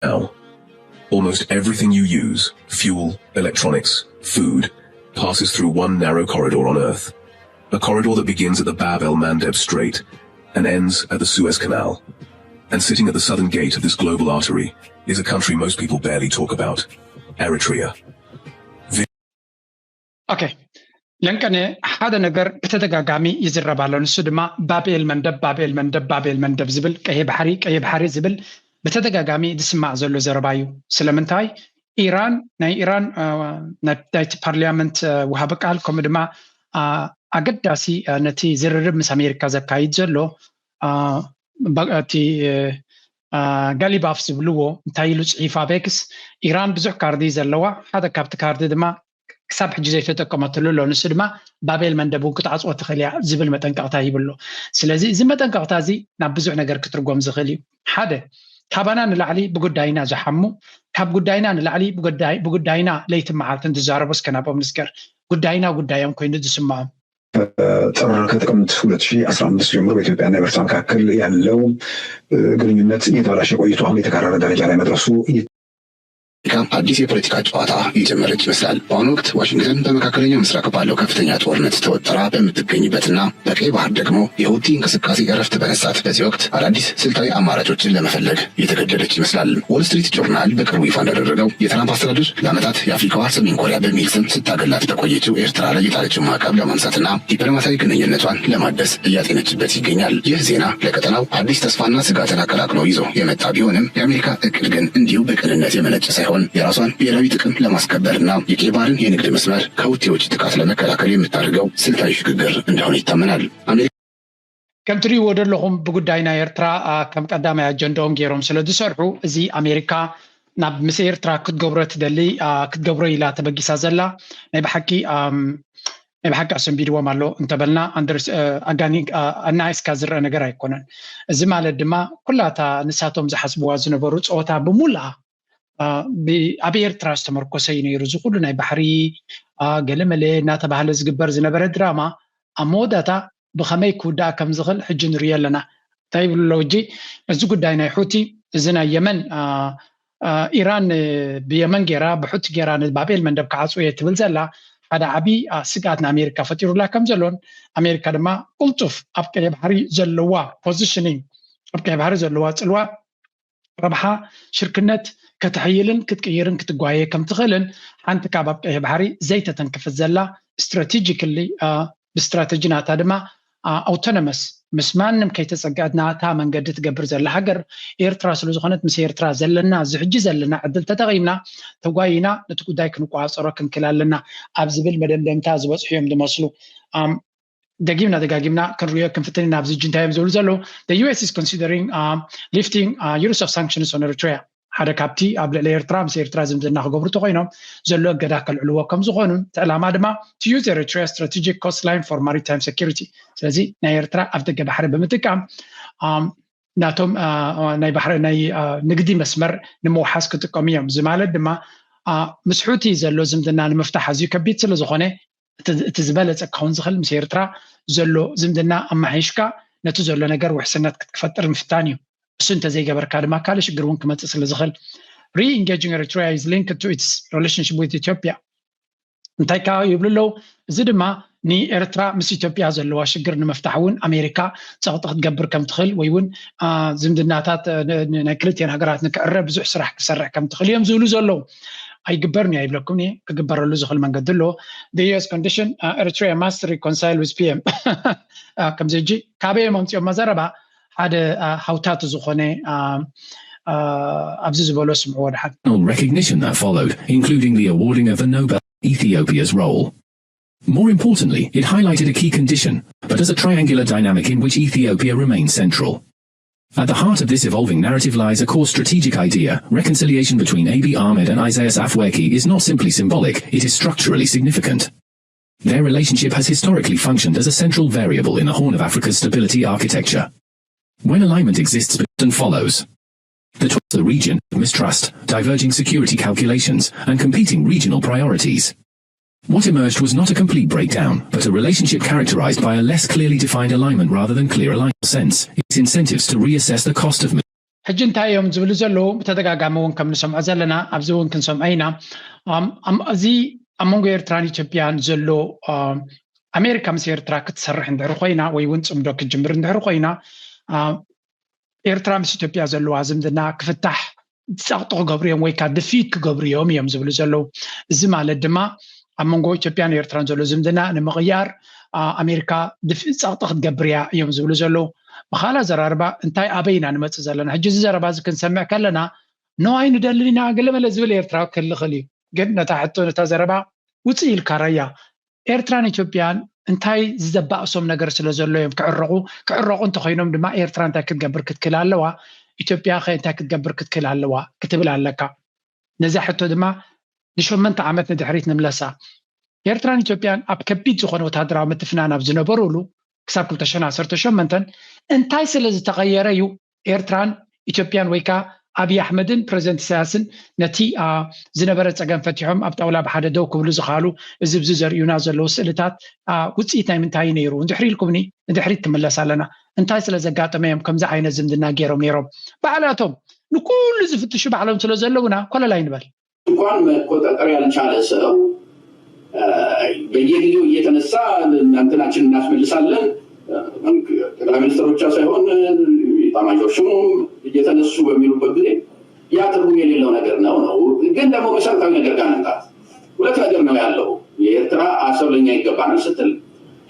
Now, almost everything you use, fuel, electronics, food, passes through one narrow corridor on Earth. A corridor that begins at the Bab el-Mandeb Strait and ends at the Suez Canal. And sitting at the southern gate of this global artery is a country most people barely talk about, Eritrea. Okay. ለንቀነ ሓደ ነገር ብተደጋጋሚ ይዝረባሎ ንሱ ድማ ባቤል መንደብ ዝብል ቀይ ባሕሪ ዝብል ብተደጋጋሚ ዝስማዕ ዘሎ ዘረባዩ ስለምንታይ ኢራን ናይ ናይቲ ፓርላመንት ወሃበ ቃል ከምኡ ድማ ኣገዳሲ ነቲ ዝርርብ ምስ ኣሜሪካ ዘካይድ ዘሎ እቲ ጋሊባፍ ዝብልዎ እንታይ ኢሉ ፅሒፋ ቤክስ ኢራን ብዙሕ ካርዲ ዘለዋ ሓደ ካብቲ ካርዲ ድማ ክሳብ ሕጂ ዘይተጠቀመትሉ ኣሎ ንሱ ድማ ባቤል መንደብ ክትዓፅዎ ትኽእል እያ ዝብል መጠንቀቕታ ይብሎ ስለዚ እዚ መጠንቀቕታ እዚ ናብ ብዙሕ ነገር ክትርጎም ዝኽእል እዩ ሓደ ካባና ንላዕሊ ብጉዳይና ዝሓሙ ካብ ጉዳይና ንላዕሊ ብጉዳይና ለይቲ መዓልትን ዝዛረቡ እስከናቦም ንስገር ጉዳዮም ኮይኑ ዝስማዖም ጥር ከጥቅምት 2015 ጀምሮ በኢትዮጵያና በኤርትራ መካከል ያለው ግንኙነት እየተበላሸ ቆይቶ አሁን የተካረረ ደረጃ ላይ መድረሱ አዲስ የፖለቲካ ጨዋታ የጀመረች ይመስላል። በአሁኑ ወቅት ዋሽንግተን በመካከለኛው ምስራቅ ባለው ከፍተኛ ጦርነት ተወጥራ በምትገኝበትና በቀይ ባህር ደግሞ የሁቲ እንቅስቃሴ እረፍት በነሳት በዚህ ወቅት አዳዲስ ስልታዊ አማራጮችን ለመፈለግ የተገደደች ይመስላል። ዎል ስትሪት ጆርናል በቅርቡ ይፋ እንዳደረገው የትራምፕ አስተዳደር ለዓመታት የአፍሪካዋ ሰሜን ኮሪያ በሚል ስም ስታገላት በቆየችው ኤርትራ ላይ የጣለችው ማዕቀብ ለማንሳትና ዲፕሎማሲያዊ ግንኙነቷን ለማደስ እያጤነችበት ይገኛል። ይህ ዜና ለቀጠናው አዲስ ተስፋና ስጋትን አቀላቅሎ ይዞ የመጣ ቢሆንም የአሜሪካ እቅድ ግን እንዲሁ በቅንነት የመነጨ ሳይሆን የራሷን ብሔራዊ ጥቅም ለማስከበርና የቀይ ባህርን የንግድ መስመር ከሁቲዎች ጥቃት ለመከላከል የምታደርገው ስልታዊ ሽግግር እንደሆነ ይታመናል። ከም ትሪእዎ ዘለኹም ብጉዳይና ኤርትራ ከም ቀዳማይ አጀንዳኦም ገይሮም ስለዝሰርሑ እዚ ኣሜሪካ ናብ ምስ ኤርትራ ክትገብሮ ኢላ ተበጊሳ ዘላ ናይ ብሓቂ ኣሰንቢድዎም ኣሎ እንተበልና ኣናይስካ ዝረአ ነገር ኣይኮነን እዚ ማለት ድማ ኩላታ ንሳቶም ዝሓስብዋ ዝነበሩ ፀወታ ብሙላ ኣብ ኤርትራ ዝተመርኮሰ እዩ ነይሩ እዚ ኩሉ ናይ ባሕሪ ገለመለ እናተባህለ ዝግበር ዝነበረ ድራማ ኣብ መወዳእታ ብኸመይ ክውዳእ ከም ዝኽእል ሕጂ ንሪኦ ኣለና እንታይ ይብሉ ሕጂ እዚ ጉዳይ ናይ ሑቲ እዚ ናይ የመን ኢራን ብየመን ጌራ ብሑቲ ጌራ ንባቤል መንደብ ክዓፅው እየ ትብል ዘላ ሓደ ዓብይ ስጋት ንኣሜሪካ ፈጢሩላ ከም ዘሎን ኣሜሪካ ድማ ቁልጡፍ ኣብ ቀይ ባሕሪ ዘለዋ ፖዚሽኒንግ ኣብ ቀይ ባሕሪ ዘለዋ ፅልዋ ረብሓ ሽርክነት ከተሕይልን ክትቅይርን ክትጓየ ከም ትኽእልን ሓንቲ ካብ ኣብ ቀይ ባሕሪ ዘይተተንክፍት ዘላ ስትራቴጂካሊ ብስትራቴጂ ናታ ድማ ኣውቶኖመስ ምስ ማንም ከይተፀግዐት ናታ መንገዲ ትገብር ዘላ ሃገር ኤርትራ ስለ ዝኾነት ምስ ኤርትራ ዘለና ዝሕጂ ዘለና ዕድል ተጠቒምና ተጓይና ነቲ ጉዳይ ክንቋፀሮ ክንክል ኣለና ኣብ ዝብል መደምደምታ ዝበፅሑ እዮም ዝመስሉ ደጋጊምና ክንሪኦ ክንፍትን ኣብዚ ሕጂ እንታይ እዮም ዝብሉ ዘለዉ the US is considering lifting use of sanctions on Eritrea ሓደ ካብቲ ኣብ ልዕሊ ኤርትራ ምስ ኤርትራ ዝምድና ክገብሩ ተኮይኖም ዘሎ እገዳ ከልዕልዎ ከም ዝኾኑ ዕላማ ድማ to use Eritrea strategic coastline for maritime security ስለዚ ናይ ኤርትራ ኣብ ደገ ባሕሪ ብምጥቃም ናቶም ናይ ባሕሪ ናይ ንግዲ መስመር ንምውሓስ ክጥቀሙ እዮም እዚ ማለት ድማ ምስ ሑቲ ዘሎ ዝምድና ንምፍታሕ ኣዝዩ ከቢድ ስለ ዝኾነ እቲ ዝበለፀ ክኸውን ዝኽእል ምስ ኤርትራ ዘሎ ዝምድና ኣማሒሽካ ነቲ ዘሎ ነገር ውሕስነት ክትፈጥር ምፍታን እዩ እሱ እንተዘይገበርካ ድማ ካልእ ሽግር እውን ክመፅእ ስለ ዝኽእል re-engaging Eritrea is linked to its relationship with Ethiopia እንታይ ካ ይብሉ ኣለዉ እዚ ድማ ንኤርትራ ምስ ኢትዮጵያ ዘለዋ ሽግር ንምፍታሕ እውን ኣሜሪካ ፀቕጢ ክትገብር ከም ትኽእል ወይ እውን ዝምድናታት ናይ ክልቲአን ሃገራት ንክዕረብ ብዙሕ ስራሕ ክሰርሕ ከም ትኽእል እዮም ዝብሉ ዘለዉ ኣይግበርን እያ ይብለኩም ክግበረሉ ዝኽእል መንገዲ ኣሎ the US condition Eritrea must reconcile with PM ከምዚ ሕጂ ካበዮም ኣምፂኦም መዘረባ ሓደ ሃውታት ዝኾነ ኣብዚ ዝበሎ ስምዕዎ ድሓን recognition that followed, including the awarding of the Nobel Ethiopia's role. More importantly, it highlighted a key condition, but as a triangular dynamic in which Ethiopia remains central. At the heart of this evolving narrative lies a core strategic idea. Reconciliation between Abiy Ahmed and Isaias Afwerki is not simply symbolic, it is structurally significant. Their relationship has historically functioned as a central variable in the Horn of Africa's stability architecture. When alignment exists and follows the region, mistrust, diverging security calculations, and competing regional priorities. What emerged was not a complete breakdown, but a relationship characterized by a less clearly defined alignment rather than clear alignment sense, its incentives to reassess the cost of ሕጂ እንታይ እዮም ዝብሉ ዘለዉ ብተደጋጋሚ እውን ከም ንሰምዖ ዘለና ኣብዚ እውን ክንሰምዖ ኢና እዚ ኣብ መንጎ ኤርትራን ኢትዮጵያን ዘሎ ኣሜሪካ ምስ ኤርትራ ክትሰርሕ እንድሕር ኮይና ወይ እውን ፅምዶ ክትጅምር እንድሕር ኮይና ኤርትራ ምስ ኢትዮጵያ ዘለዋ ዝምድና ክፍታሕ ፀቕጥቕ ገብሩ እዮም ወይ ከዓ ድፊት ክገብሩ እዮም ዝብሉ ዘለዉ እዚ ማለት ድማ ኣብ መንጎ ኢትዮጵያን ኤርትራን ዘሎ ዝምድና ንምቕያር ኣሜሪካ ድፊት ፀቕጥቕ ክትገብር እያ እዮም ዝብሉ ዘለዉ ብኻልእ ዘራርባ እንታይ ኣበይና ንመፅእ ዘለና ሕጂ እዚ ዘረባ እዚ ክንሰምዕ ከለና ነዋይ ንደሊ ኢና ገለመለ ዝብል ኤርትራ ክልኽእል እዩ ግን ነታ ሕቶ ነታ ዘረባ ውፅእ ኢልካ ራያ ኤርትራን ኢትዮጵያን እንታይ ዝዘባእሶም ነገር ስለ ዘሎ እዮም ክዕረቑ እንተኮይኖም ድማ ኤርትራ እንታይ ክትገብር ክትክእል ኣለዋ ኢትዮጵያ ኸ እንታይ ክትገብር ክትክእል ኣለዋ ክትብል ኣለካ ነዚ ሕቶ ድማ ን8 ዓመት ንድሕሪት ንምለሳ ኤርትራን ኢትዮጵያን ኣብ ከቢድ ዝኾነ ወታደራዊ ምትፍናን ኣብ ዝነበሩሉ ክሳብ 2018 እንታይ ስለ ዝተቐየረ እዩ ኤርትራን ኢትዮጵያን ወይ ከዓ ኣብይ ኣሕመድን ፕሬዚደንት ኢሳያስን ነቲ ዝነበረ ፀገም ፈቲሖም ኣብ ጣውላ ብሓደ ደው ክብሉ ዝኽኣሉ እዚ ብዚ ዘርእዩና ዘለዉ ስእልታት ውፅኢት ናይ ምንታይ ነይሩ እንድሕሪ ኢልኩምኒ ንድሕሪት ክምለስ ኣለና እንታይ ስለ ዘጋጠመ እዮም ከምዚ ዓይነት ዝምድና ገይሮም ነይሮም ባዕላቶም ንኩሉ ዝፍትሹ ባዕሎም ስለ ዘለውና ኮለላይ ንበል እንኳን መቆጣጠር ያልቻለ ሰው በየጊዜው እየተነሳ እንትናችን እናስመልሳለን ጠቅላይ ሚኒስትሩ ብቻ ሳይሆን ኢታማዦር ሹሙም እየተነሱ በሚሉበት ጊዜ ያ ትርጉም የሌለው ነገር ነው ግን ደግሞ መሰረታዊ ነገር ጋር እንምጣት ሁለት ነገር ነው ያለው የኤርትራ አሰብ ለኛ ይገባናል ስትል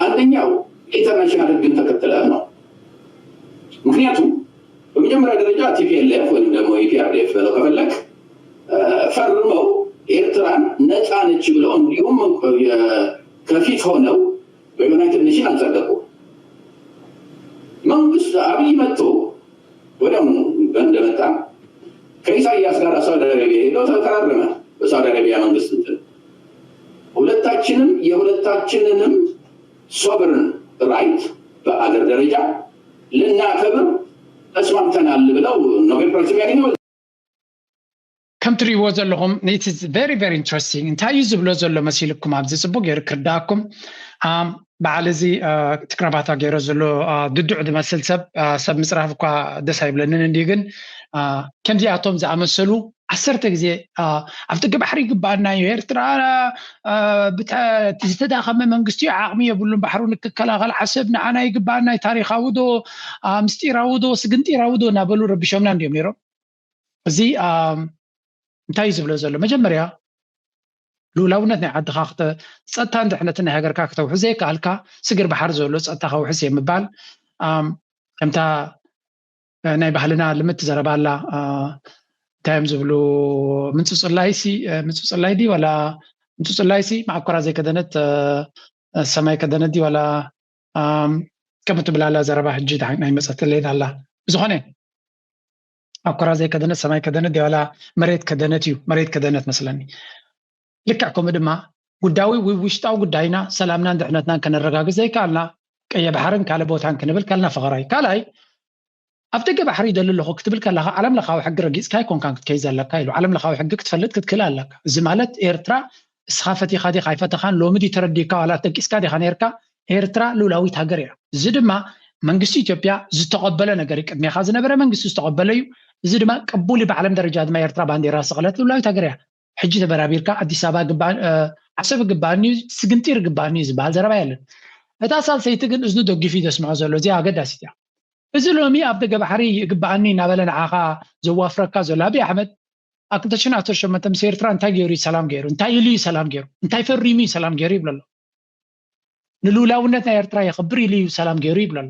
አንደኛው ኢንተርናሽናል ሕግን ተከትለህ ነው ምክንያቱም በመጀመሪያ ደረጃ ቲፒኤልኤፍ ወይም ደግሞ ኢፒአርዲኤፍ ብለው ከፈለክ ፈርመው ኤርትራን ነፃ ነች ብለው እንዲሁም ከፊት ሆነው በዩናይትድ ኔሽን አልጸደቁ መንግስት አብይ መጥቶ ወዲያው እንደመጣ ከኢሳያስ ጋር ሳውዲ አረቢያ ሄደው ተቀራረመ በሳውዲ አረቢያ መንግስት ሁለታችንም የሁለታችንንም ሶቨርን ራይት በአገር ደረጃ ልናከብር ተስማምተናል ብለው ኖቤል ፕራይዝ ያገኘው ከም ትሪእዎ ዘለኹም it is very very interesting እንታይ እዩ ዝብሎ ዘሎ መሲልኩም ኣብዚ ፅቡቅ ገይሩ ክርዳእኩም በዓል እዚ ትክራባታ ገይሮ ዘሎ ድዱዕ ዝመስል ሰብ ምፅራፍ እኳ ደስ ኣይብለንን እንዲሁ ግን ከምዚኣቶም ዝኣመሰሉ 10 ግዜ ኣብ ጥቂ ባሕሪ ይግባአና እዩ ኤርትራ ዝተዳኸመ መንግስቲ ዓቕሚ የብሉን ባሕሩ ንክከላኸል ዓሰብ ንዓና ይግባአና ታሪኻዊ ዶ ምስጢራዊ ዶ ስግንጢራዊ ዶ እናበሉ ረቢሾምና እንዲዮም ነይሮም እዚ እንታይ ዝብሎ ዘሎ መጀመርያ ሉላውነት ናይ ዓድኻ ፀጥታን ድሕነትን ናይ ሃገርካ ክተውሕዝ ዘይከኣልካ ስግር ባሕር ዘሎ ፀጥታ ከውሕዝ የምባል ከምታ ናይ ባህልና ልምት ዘረባላ ታይም ዝብሉ ምንፅፅላይ ዲ ወላ ምንፅፅላይሲ ማዕኮራ ዘይከደነት ሰማይ ከደነት ዲ ወላ ከም ትብላላ ዘረባ ሕጂ ናይ መፀትለይት ኣላ ዝኾነ ማዕኮራ ዘይከደነት ሰማይ ከደነት ዲ ወላ መሬት ከደነት እዩ መሬት ከደነት መስለኒ ልክዕኩም ድማ ጉዳዊ ውሽጣዊ ጉዳይና ሰላምናን ድሕነትናን ከነረጋግፅ ዘይከኣልና ቀየ ባሕርን ካለ ቦታን ክንብል ከልና ፈቐራይ ካልኣይ ኣብ ደገ ባሕሪ ይደሊ ኣለኹ ክትብል ከለኻ ዓለም ለኻዊ ሕጊ ረጊፅካ ይኮንካን ክትከይድ ዘለካ ኢሉ ዓለም ለኻዊ ሕጊ ክትፈልጥ ክትክእል ኣለካ እዚ ማለት ኤርትራ እስኻ ፈቲኻ ዲኻ ኣይፈተኻን ሎሚ ዲ ተረዲእካ ዋላ ተቂስካ ዲኻ ነርካ ኤርትራ ሉላዊት ሃገር እያ እዚ ድማ መንግስቲ ኢትዮጵያ ዝተቐበለ ነገር ቅድሚኻ ዝነበረ መንግስቲ ዝተቐበለ እዩ እዚ ድማ ቅቡል ብዓለም ደረጃ ድማ ኤርትራ ባንዴራ ስቕለት ሉላዊት ሃገር እያ ሕጂ ተበራቢርካ ኣዲስ ኣበባ ዓሰብ ግባእኒ ስግንጢር ግባእኒ ዝበሃል ዘረባ የለን እታ ሳልሰይቲ ግን እዝኑ ደጊፉ ደስምዖ ዘሎ እዚ ኣገዳሲት እያ እዚ ሎሚ ኣብ ደገ ባሕሪ ይግባአኒ እናበለ ንዓኻ ዘዋፍረካ ዘሎ ኣብይ ኣሕመድ ኣብ 2018 ምስ ኤርትራ እንታይ ገይሩ ሰላም ገይሩ እንታይ ኢሉ ሰላም ገይሩ እንታይ ፈሪሙ ሰላም ገይሩ ይብሎ ኣሎ ንሉላውነት ናይ ኤርትራ የኽብር ኢሉ ሰላም ገይሩ ይብሎ ኣሎ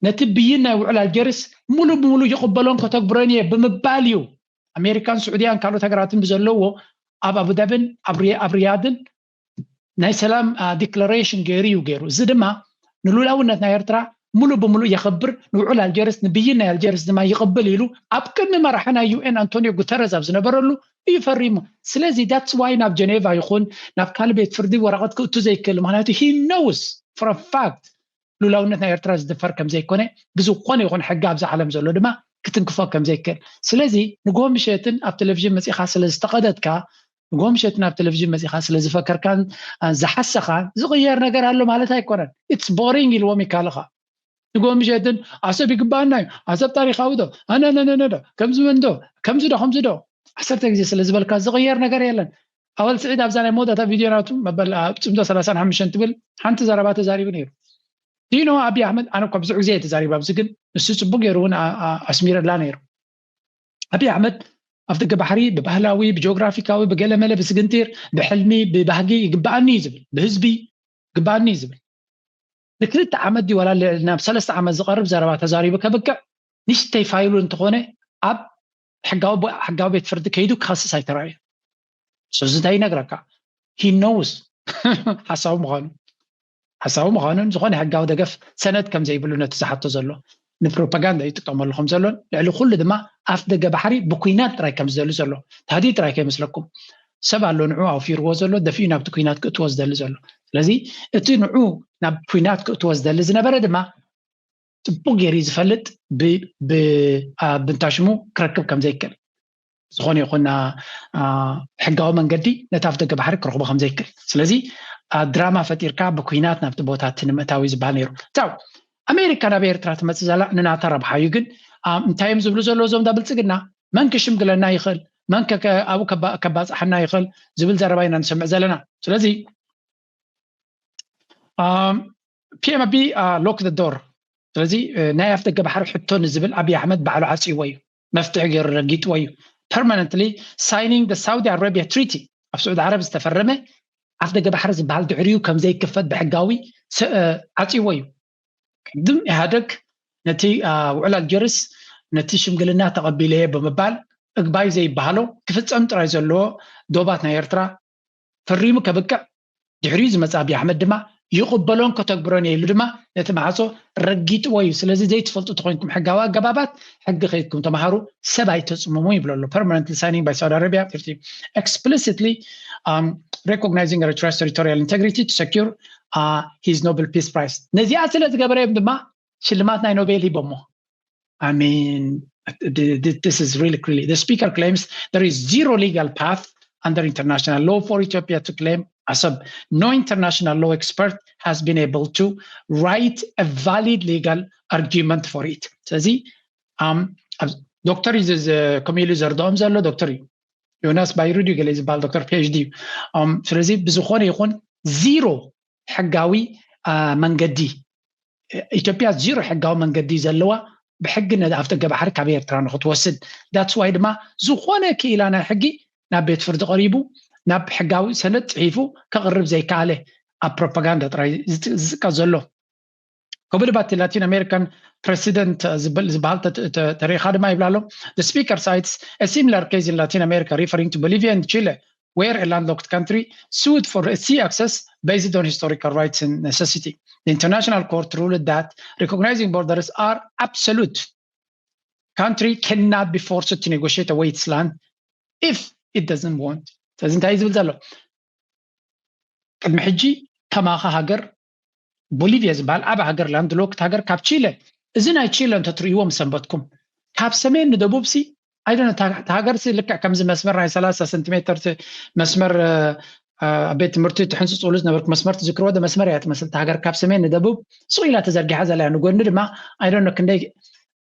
ነቲ ብይን ናይ ውዕል ኣልጀርስ ሙሉ ብሙሉ ይቕበሎን ከተግብሮን እየ ብምባል እዩ ኣሜሪካን ስዑድያን ካልኦት ሃገራትን ብዘለዎ ኣብ ኣቡዳብን ኣብ ሪያድን ናይ ሰላም ዲክላሬሽን ገይሩ እዚ ድማ ንሉላውነት ናይ ኤርትራ ሙሉ ብሙሉ የኽብር ንውዕል ኣልጀርስ ንብይን ናይ ኣልጀርስ ድማ ይቕበል ኢሉ ኣብ ቅድሚ መራሕና ዩኤን አንቶኒዮ ጉተረስ ኣብ ዝነበረሉ እዩ ፈሪሙ ስለዚ ዳትስ ዋይ ናብ ጀኔቫ ይኹን ናብ ካልእ ቤት ፍርዲ ወረቐት ክእቱ ዘይክእል ምክንያቱ ሂ ኖውስ ፎር ፋክት ሉላውነት ናይ ኤርትራ ዝድፈር ከም ዘይኮነ ብዝኾነ ይኹን ሕጊ ኣብዚ ዓለም ዘሎ ድማ ክትንክፎ ከም ዘይክእል ስለዚ ንጎም ምሸትን ኣብ ቴሌቪዥን መፂኻ ስለ ዝተቐደድካ ንጎም ምሸትን ኣብ ቴሌቪዥን መፂኻ ስለ ዝፈከርካን ዝሓሰኻን ዝቕየር ነገር ኣሎ ማለት ኣይኮነን ኢትስ ቦሪንግ ኢልዎም ይካልኻ نقوم جدًا عصب يقبلنا عصب تاريخ عوده أنا كم زمن دو كم زده حسبت جزء سلزبل كاز غير نجار يلا أول سعيد أبزان مودة فيديوهات مبل تمدو 35 تبل حنت زربات زاري بنير دينو أبي أحمد أنا كم زوج زيت زاري بابزقن نسيت بقيرون أسمير لانير أبي أحمد أفتق بحري ببهلاوي بجغرافيكاوي بقلة ملا بسجنتير بحلمي ببهجي يقبعني زبل بهزبي يقبعني زبل لكلت عمدي ولا لنا بثلاث عمد زقرب زربات زاري بكبك نشتي فايلو انتقونه أب حقاو بيت فرد كيدو خاص سايتراي سوزداي نغركا he knows حساو مغانون زغوني حقاو دقف سند كم زي بلونا تزحطو زلو نبروباغندا يتطمر لهم زلو لعلو كل دما أفدق بحري بكوينات راي كم زلو تهديد راي كمسلكم سبع لو نعو أو في روزلو دفينا بتكوينات كتوز دلزلو لذي اتي نعو ناب كوينات كتوز دلزنا برد ما تبقى يريز فلت بنتاشمو كركب كم زي كل زخوني يقولنا حقاو من قدي نتافدق بحرك رغبة خم زي كل سلازي دراما فتيركا بكويناتنا بتبوتات تنمتاوي زبانيرو تاو أمريكا نبير ترات متزالا ننعترب حايقن انتايم زبلو زلو زوم دابل تسقنا منك شمقلنا يخل منك أبو كباز حنا يخل زبل زرباينا نسمع زلنا سلازي PMB lock the door سلازي نايف دقة بحر حطون الزبل أبي أحمد بعلو عاسي ويو مفتح غير رقيت ويو permanently signing the Saudi Arabia Treaty السعود العرب استفرمه عفدقة بحر زبال دعريو كم زي كفت بحقاوي عاسي ويو دم إهادك نتي وعلى الجرس نتي شمقلنا تقبيليه بمبال اقباي زي بحالو كفت أمت رايزلو دوباتنا يرترا فريمو كبكا دعريز مزابي أحمد دما يقبلون كتكبرون يلو دما نتمعصو رقيت ويو سلازي زي تفلتو تخوينكم حقاوا قبابات حق خيطكم تمهارو سباي تصممو يبلولو permanently signing by Saudi Arabia explicitly recognizing Eritrea's territorial integrity to secure his Nobel Peace Prize نزي أسئلة قبرين دما شلماتنا نوبل يبمو I mean this is really clearly the speaker claims there is zero legal path under international law for Ethiopia to claim ASAB. No international law expert has been able to write a valid legal argument for it. ስለዚህ ዶክተር is ኮሚሉ ዘርዶም ዘሎ ዶክተር ዮናስ ባይሩዲ ገለ ዝባል ዶክተር PhD ስለዚህ ብዝኾነ ይኹን ዚሮ ሕጋዊ መንገዲ ኢትዮጵያ ዚሮ ሕጋዊ መንገዲ ዘለዋ بحق ندافت جبهر كبير ترى خطوسد that's why دما زخونه كيلانا حقي نبيت فرد قريبو نب حقاوي سنت عيفو كقرب زي كاله بروباغندا ترى كزلو قبل بات لاتين امريكان president زبالت تاريخ هذا ما يبلالو the speaker cites a similar case in Latin America referring to Bolivia and Chile where a landlocked country sued for sea access based on historical rights and necessity. The International Court ruled that recognizing borders are absolute. Country cannot be forced to negotiate away its land if it doesn't want. فإذا أنت عايز بتقول المحجي كما هاجر بوليفيا زبال أبع هاجر لاندلوكت هاجر كاب تشيله إذن هاي تشيله أنت تريوم سنبتكم كاب سمين ندبوبسي أيضا تهاجر سي لك كم زي مسمر هاي 3 سنتيمتر مسمر بيت مرتي تحنسس أولز نبرك مسمر تذكروا ده مسمر يات مثل تهاجر كاب سمين ندبوب صويلة تزرق حزة لأنه قلنا لما أيضا كندي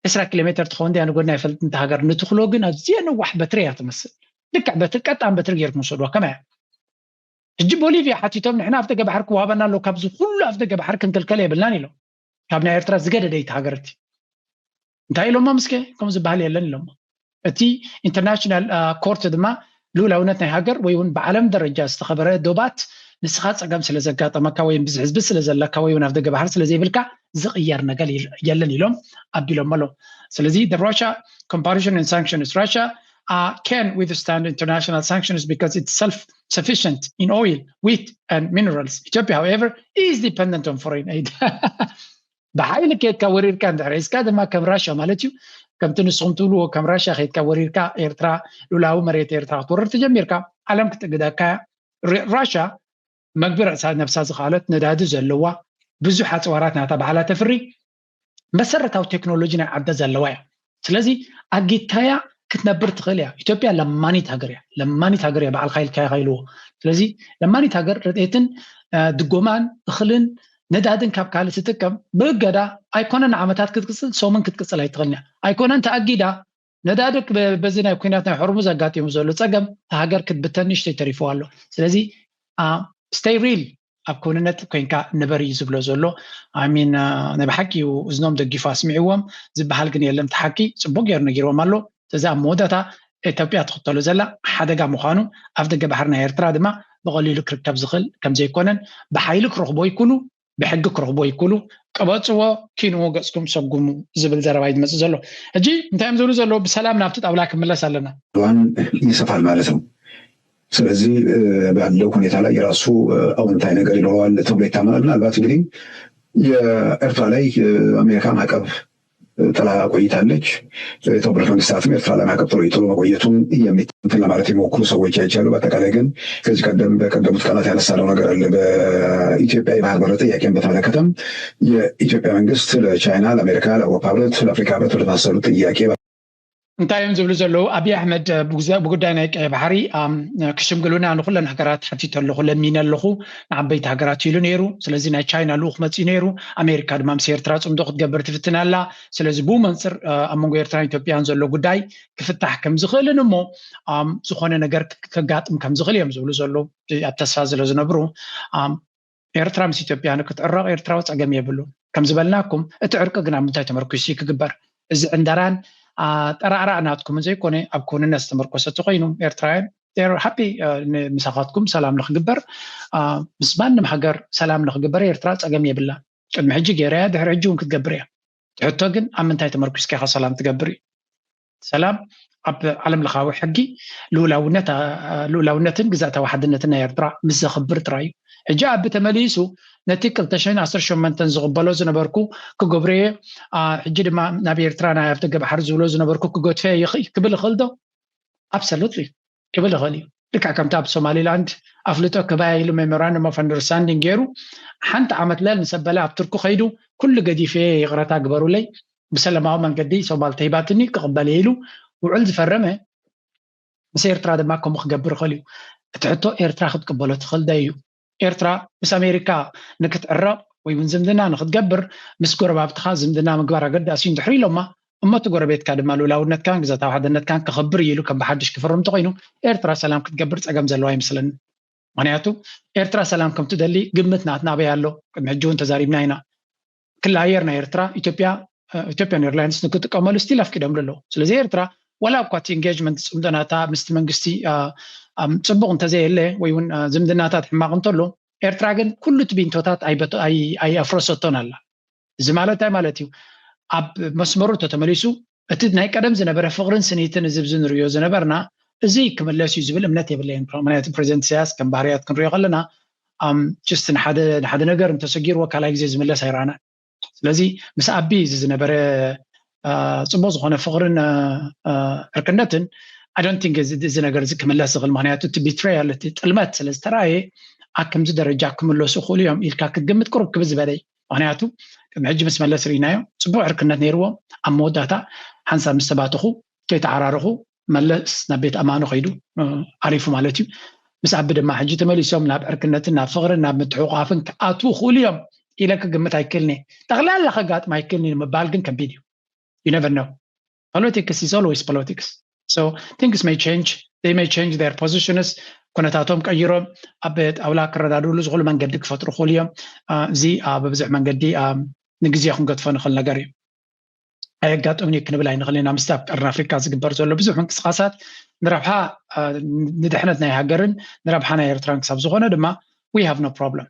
10 كيلومتر تخون دي أنا قلنا يفلت تهاجر نتخلوجن زين واحد بتريات مثل لك بتركت عم بترجع مصدوع كمان تجيب بوليفيا حتيتهم نحن أفتق بحرك وابنا لو كابزو كله أفتق بحرك انت الكلية باللاني له كابنا إيرترا زجاجة ديت هاجرتي انتهي لهم مسكة كم زبالي لن لهم أتي international court دما لولا ونتنا هاجر ويون بعالم درجة استخبارات دوبات نسخات أقام سلزقات أما كوين بس سلزلا كوين أفتق بحر سلزي بالكا زغيرنا قال يلني لهم أبدي لهم ملو سلزي the Russia comparison and sanctions Russia can withstand international sanctions because it's self-sufficient in oil, wheat, and minerals. Ethiopia, however, is dependent on foreign aid. بحايل كي كورير كان دريس كذا ما كم راشا مالتيو كم تنصمتولو كم راشا خيت كورير كا إيرترا لولاو مريت إيرترا طور تجمير كا علم كتجدا كا راشا مقبرة سعد نفسها زخالت ندادو زلوا بزحات وراتنا تبع على تفري مسرتها وتكنولوجينا عدد زلوا سلازي أجيتايا كتنبر تغليا إثيوبيا لماني تهاجر بعل خيل كاي غيلو سلازي لماني تهاجر رديتن دقومان اخلن ነዳድን ካብ ካልእ ትጥቀም ብገዳ ኣይኮነን ዓመታት ክትቅፅል ሶምን ክትቅፅል ኣይትኽእልኒ ኣይኮነን ተኣጊዳ ነዳድክ በዚ ናይ ኩናት ናይ ሕርሙዝ ኣጋጢሙ ዘሎ ፀገም ሃገር ክትብተን ንሽተይ ተሪፉ ኣሎ ስለዚ stay real ኣብ ኩንነት ኮይንካ ንበሪ ዝብሎ ዘሎ ኣሚን ናይ ብሓቂ እዝኖም ደጊፉ ኣስሚዕዎም ዝበሃል ግን የለም ተሓቂ ፅቡቅ ጌሩ ነጊርዎም ኣሎ ስለዚ ኣብ መወዳእታ ኢትዮጵያ ትኽተሎ ዘላ ሓደጋ ምዃኑ ኣብ ደገ ባሕሪ ናይ ኤርትራ ድማ ብቐሊሉ ክርከብ ዝኽእል ከም ዘይኮነን ብሓይሊ ክረኽቦ ይኩሉ ብሕጊ ክረኽቦ ይኩሉ ቀበፅዎ ኪንዎ ገጽኩም ሰጉሙ ዝብል ዘረባ ይመጽእ ዘሎ እጂ እንታይም ዝብሉ ዘሎ ብሰላም ናብቲ ጣውላ ክምለስ ኣለና ዋን ይሰፋል ማለት ነው ስለዚህ ባለው ሁኔታ ላይ የራሱ አዎንታዊ ነገር ይኖረዋል ተብሎ ይታመናል ምናልባት እንግዲህ የኤርትራ ላይ አሜሪካ ማዕቀብ ጥላ ቆይታለች የተባበሩት መንግስታትም ኤርትራ ላይ ማዕቀብ ጥሎ መቆየቱን የሚተንትን ለማለት የሞክሩ ሰዎች አይቻሉ በአጠቃላይ ግን ከዚህ ቀደም በቀደሙት ቀናት ያነሳነው ነገር አለ በኢትዮጵያ የባህር በር ጥያቄን በተመለከተም የኢትዮጵያ መንግስት ለቻይና ለአሜሪካ ለአውሮፓ ህብረት ለአፍሪካ ህብረት ለታሰሩ ጥያቄ እንታይም ዝብሉ ዘለው አብይ አሕመድ ብጉዳይ ናይ ቀይ ባሕሪ ክሽምግሉና ንኩለን ሃገራት ሓቲቱ ኣለኹ ለሚነ ኣለኹ ንዓበይቲ ሃገራት ኢሉ ነይሩ ስለዚ ናይ ቻይና ልኡኽ መፂኡ ነይሩ ኣሜሪካ ድማ ምስ ኤርትራ ፅምዶ ክትገብር ትፍትን ኣላ ስለዚ ብኡ መንፅር ኣብ መንጎ ኤርትራን ኢትዮጵያን ዘሎ ጉዳይ ክፍታሕ ከም ዝኽእልን እሞ ዝኾነ ነገር ከጋጥም ከም ዝኽእል እዮም ዝብሉ ዘለው ኣብ ተስፋ ስለ ዝነብሩ ኤርትራ ምስ ኢትዮጵያ ንክትዕረቕ ኤርትራዊ ፀገም የብሉ ከም ዝበልናኩም እቲ ዕርቂ ግን ኣብ ምንታይ ተመርኩሱ ክግበር እዚ ዕንደራን ጠራዕራዕ ናትኩም ዘይኮነ ኣብ ኩንነት ዝተመርኮሰት ኮይኑ ኤርትራውያን they're happy ምሳኻትኩም ሰላም ንኽግበር ምስ ማንም ሃገር ሰላም ንኽግበር ኤርትራ ፀገም የብላ ቅድሚ ሕጂ ገይራ ድሕሪ ሕጂ እውን ክትገብር እያ ትሕቶ ግን ኣብ ምንታይ ተመርኩስካ ኢኻ ሰላም ትገብር እዩ ሰላም ኣብ ዓለም ለኻዊ ሕጊ ልኡላውነትን ግዛእታዊ ሓድነትን ናይ ኤርትራ ምስ ዘኽብር ጥራይ እዩ ሕጂ ኣብ ተመሊሱ ነቲ 2018 ዝቕበሎ ዝነበርኩ ክገብርየ ሕጂ ድማ ናብ ኤርትራ ናይ ኣብ ደገ ባሕሪ ዝብሎ ዝነበርኩ ክጎትፈ ክብል ይኽእል ዶ ኣብሶሉትሊ ክብል ይኽእል እዩ ልክዕ ከምቲ ኣብ ሶማሊላንድ ኣፍልጦ ከባይሉ ሜሞራንደም ኦፍ አንደርስታንዲንግ ገይሩ ሓንቲ ዓመት ለል ንሰበለ ኣብ ትርኩ ኸይዱ ኩሉ ገዲፈ ይቕረታ ግበሩለይ ብሰላማዊ መንገዲ ሶማል ተሂባትኒ ክቕበል ኢሉ ውዕል ዝፈረመ ምስ ኤርትራ ድማ ከምኡ ክገብር ይኽእል እዩ እቲ ሕቶ ኤርትራ ክትቅበሎ ትኽእል ዶ እዩ ኤርትራ ምስ ኣሜሪካ ንክትዕረቕ ወይ ውን ዝምድና ንክትገብር ምስ ጎረባብትኻ ዝምድና ምግባር ኣገዳሲ እዩ እንድሕር ኢሎማ እሞቲ ጎረቤትካ ድማ ልኡላውነትካን ግዛእታዊ ሓድነትካን ክኽብር ኢሉ ከም ብሓድሽ ክፍርም እንተኮይኑ ኤርትራ ሰላም ክትገብር ፀገም ዘለዋ ይመስለኒ ምክንያቱ ኤርትራ ሰላም ከም ትደሊ ግምት ናትና ኣበይ ኣሎ ቅድሚ ሕጂ እውን ተዛሪብና ኢና ክልል ኣየር ናይ ኤርትራ ኢትዮጵያን ኤርላይንስ ንክጥቀመሉ ስቲል ኣፍቂዶምሉ ኣለዉ ስለዚ ኤርትራ ወላ እኳ እቲ ኢንጌጅመንት ፅምዶናታ ምስቲ መንግስቲ ፅቡቕ እንተዘየለ ወይ እውን ዝምድናታት ሕማቕ እንተሎ ኤርትራ ግን ኩሉ ትቢንቶታት ኣይኣፍረሰቶን ኣላ እዚ ማለት እንታይ ማለት እዩ ኣብ መስመሩ ተተመሊሱ እቲ ናይ ቀደም ዝነበረ ፍቕርን ስኒትን እዚ ንሪኦ ዝነበርና እዚ ክምለስ እዩ ዝብል እምነት የብለየን ምክንያቱ ፕሬዚደንት ኢሳያስ ከም ባህርያት ክንሪኦ ከለና ጅስት ንሓደ ነገር እንተሰጊርዎ ካልኣይ ግዜ ዝምለስ ኣይረኣናን ስለዚ ምስ ኣቢ እዚ ዝነበረ ጽቡቅ ዝኾነ ፍቕርን ዕርክነትን I don't think እዚ ነገር እዚ ክምለስ ዝኽእል ምክንያቱ እቲ ቢትሬያል እቲ ጥልመት ስለ ዝተረኣየ ኣብ ከምዚ ደረጃ ክምለሱ ይኽእሉ እዮም ኢልካ ክትግምት ቁርብ ክብል ዝበለይ ምክንያቱ ቅድሚ ሕጂ ምስ መለስ ርኢናዮ ጽቡቅ ዕርክነት ነይርዎም ኣብ መወዳእታ ሓንሳብ ምስ ተባትኹ ከይተዓራርኹ መለስ ናብ ቤት ኣማኑ ኸይዱ ዓሪፉ ማለት እዩ ምስ ኣቢ ድማ ሕጂ ተመሊሶም ናብ ዕርክነትን ናብ ፍቕርን ናብ ምትሕቑቓፍን ክኣትዉ ይኽእሉ እዮም ኢለ ክግምት ኣይክእልኒ ጠቕላላ ከጋጥም ኣይክእልኒ ንምባል ግን ከቢድ እዩ you never know politics is always politics so things may change they may change their positions ኩነታቶም ቀይሮም ኣብ ጣውላ ክረዳድሉ ዝኽእሉ መንገዲ ክፈጥሩ ይኽእሉ እዮም እዚ በብዙሕ መንገዲ ንግዜ ክንገድፎ ንኽእል ነገር እዩ ኣየጋጥሙኒ ክንብል ኣይንኽእል ኢና ምስቲ ኣብ ቀርኒ ኣፍሪካ ዝግበር ዘሎ ብዙሕ ምንቅስቓሳት ንረብሓ ንድሕነት ናይ ሃገርን ንረብሓ ናይ ኤርትራን ክሳብ ዝኾነ ድማ we have no problem